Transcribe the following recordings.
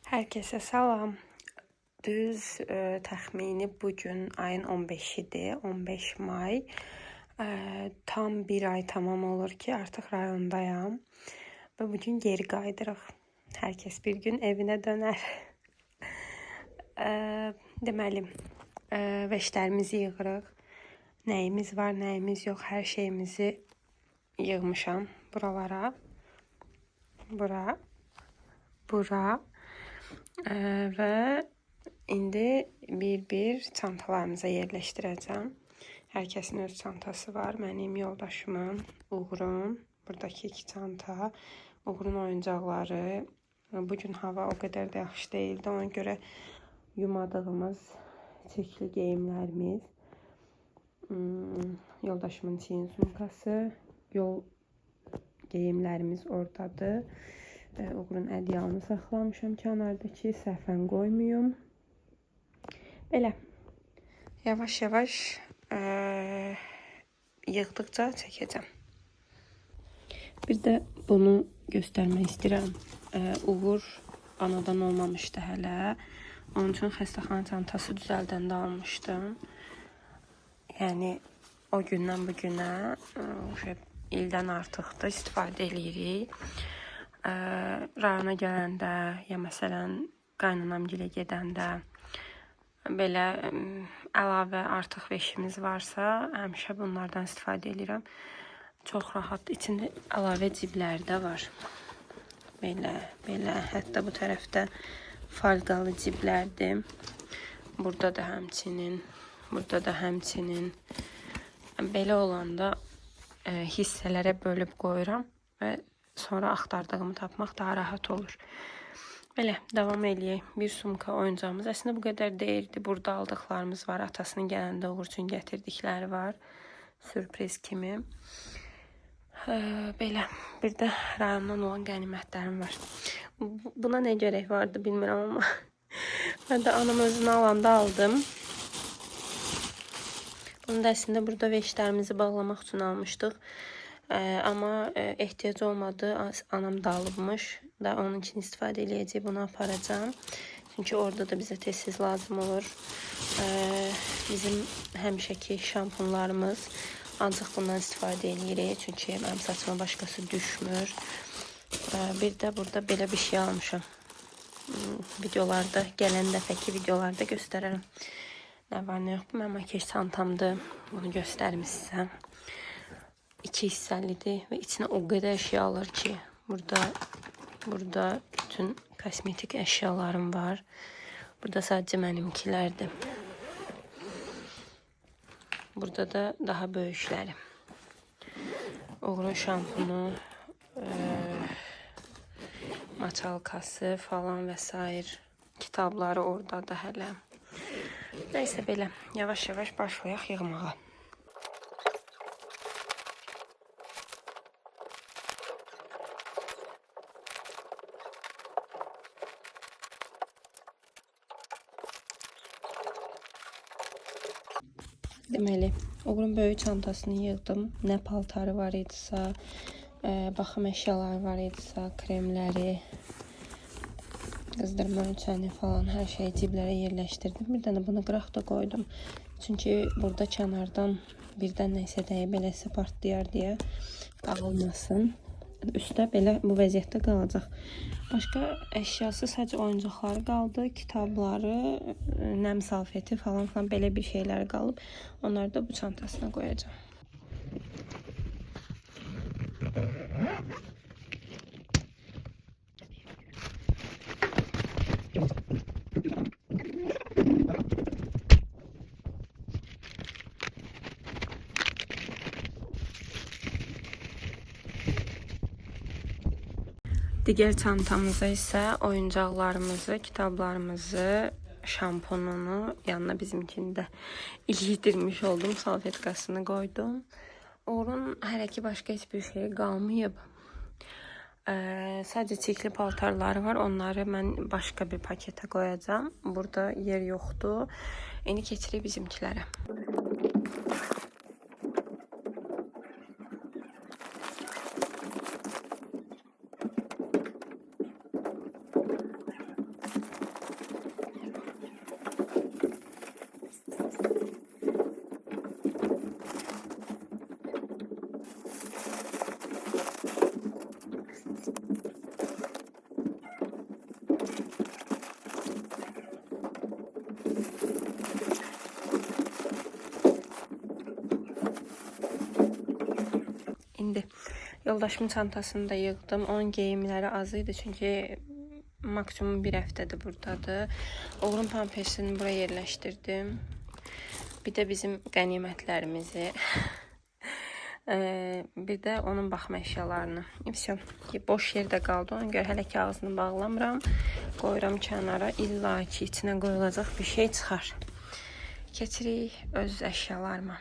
Herkese salam. Düz təxmini bugün ayın 15-idir, 15 may. Tam bir ay tamam olur ki artıq rayondayam və bugün geri qayıdırıq. Hər kəs bir gün evinə dönər. Deməli, veşlərimizi yığırıq. Nəyimiz var, nəyimiz yox, hər şeyimizi yığmışam buralara. Bura. Və indi bir çantalarımıza yerləşdirəcəm. Hər kəsin öz çantası var. Mənim yoldaşımın, Uğurun. Buradakı 2 çanta. Uğurun oyuncaqları. Bugün hava o qədər də yaxşı deyildi. Ona görə yumadığımız çirkli geyimlərimiz. Yoldaşımın çiyin sumkası. Yol geyimlərimiz oradadır. Uğurun ədyalını saxlamışam kənarda ki, səhvən qoymayım. Belə, yavaş-yavaş yığdıqca çəkəcəm. Bir də bunu göstərmək istəyirəm. Uğur anadan olmamışdı hələ. Onun üçün xəstəxana çantası düzəldəndə almışdım. Yəni, o gündən bu günə ildən artıqdır, istifadə edirik. Rayona gələndə, ya məsələn, qaynanamgilə gedəndə, belə əlavə artıq veşimiz varsa, həmişə bunlardan istifadə edirəm. Çox rahat, içində əlavə ciblər də var. Belə, hətta bu tərəfdə falqalı ciblərdir. Burada da həmçinin. Belə olanda hissələrə bölüb qoyuram və sonra axtardığımı tapmaq daha rahat olur. Belə, davam eləyək. Bir sumka oyuncağımız. Əslində bu qədər deyildi. Burada aldıqlarımız var. Atasının gələndə Uğur üçün gətirdikləri var. Sürpriz kimi. Belə, bir də rayondan olan qənimətlərim var. Buna nə gərək vardı bilmirəm amma. Mən də anam özünü alanda aldım. Bunu da əslində burada veşlərimizi bağlamaq üçün almışdıq. Amma ehtiyac olmadı. Anam da alıbmış. Da onun için istifadə edəcək. Bunu aparacağım. Çünki orada da bizə tez lazım olur. Bizim həmişəki şampunlarımız. Ancaq bundan istifadə edirik. Çünki mənim saçıma başqası düşmür. Bir də burada belə bir şey almışam. Videolarda, gələn dəfəki videolarda göstərərəm. Nə var, nə yox. Bu mənim makyaj çantamdır. Bunu göstərim sizə. 2 hissəlidir və içinə o qədər şey alır ki, burada bütün kosmetik əşyalarım var. Burada sadəcə mənimkilərdir. Burada da daha böyükləri. Uğurun şampunu, maçalkası falan və s. kitabları oradadır hələ. Nəysə belə, yavaş-yavaş başlayaq yığmağa. Deməli, Uğurun böyük çantasını yığdım. Nə paltarı var idisə, baxım əşyaları var idisə, kremləri, qızdırma ölçəni falan hər şeyi ciblərə yerləşdirdim. Bir dənə bunu qıraq da qoydum. Çünki burada kənardan birdən nəysə dəyib eləsə partlayar deyə dağılmasın. Üstdə belə bu vəziyyətdə qalacaq. Başqa əşyası sadəcə oyuncaqları qaldı, kitabları, nəm salfeti falan belə bir şeylər qalıb. Onları da bu çantasına qoyacağım. Digər çantamıza isə oyuncaqlarımızı, kitablarımızı, şampununu, yanına bizimkini də ilişdirmiş oldum, salfetkasını qoydum. Uğurun hələ ki başqa heç bir şey qalmayıb. Sadəcə çirkli paltarları var, onları mən başqa bir paketə qoyacağım. Burada yer yoxdur. İndi keçirik bizimkilərə. Yoldaşımın çantasını da yığdım. Onun geyimləri az idi çünki maksimum bir həftədir buradadır. Oğlum pampersini buraya yerləşdirdim. Bir də bizim qənimətlərimizi. Bir də onun baxma əşyalarını. Все. Boş yerdə qaldı. Ona görə hələ ki ağzını bağlamıram. Qoyuram kənara. İlla ki içinə qoyulacaq bir şey çıxar. Keçirik öz əşyalarıma.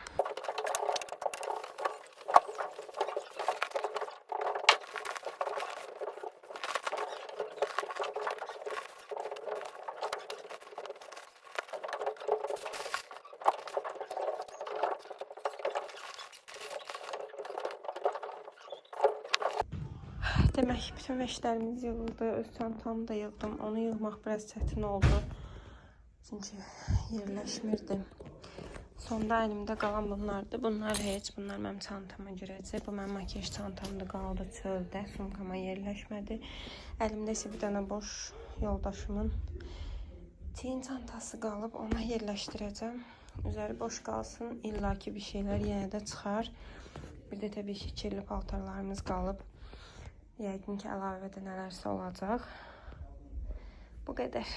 Demək, bütün vəşlərimiz yığıldı. Öz çantamı da yığdım. Onu yığmaq biraz çətin oldu. Çünki yerləşmirdi. Sonda əlimdə qalan bunlardır. Bunlar heç. Bunlar mənim çantama girəcək. Bu mənim makyaj çantamda qaldı çöldə. Sumkama yerləşmədi. Əlimdə isə bir dənə boş yoldaşımın çiyin çantası qalıb. Ona yerləşdirəcəm. Üzəri boş qalsın. İlla ki bir şeylər yenə də çıxar. Bir də təbii ki kirli paltarlarımız qalıb. Yəqin ki əlavədə nələrsə olacaq. Bu qədər.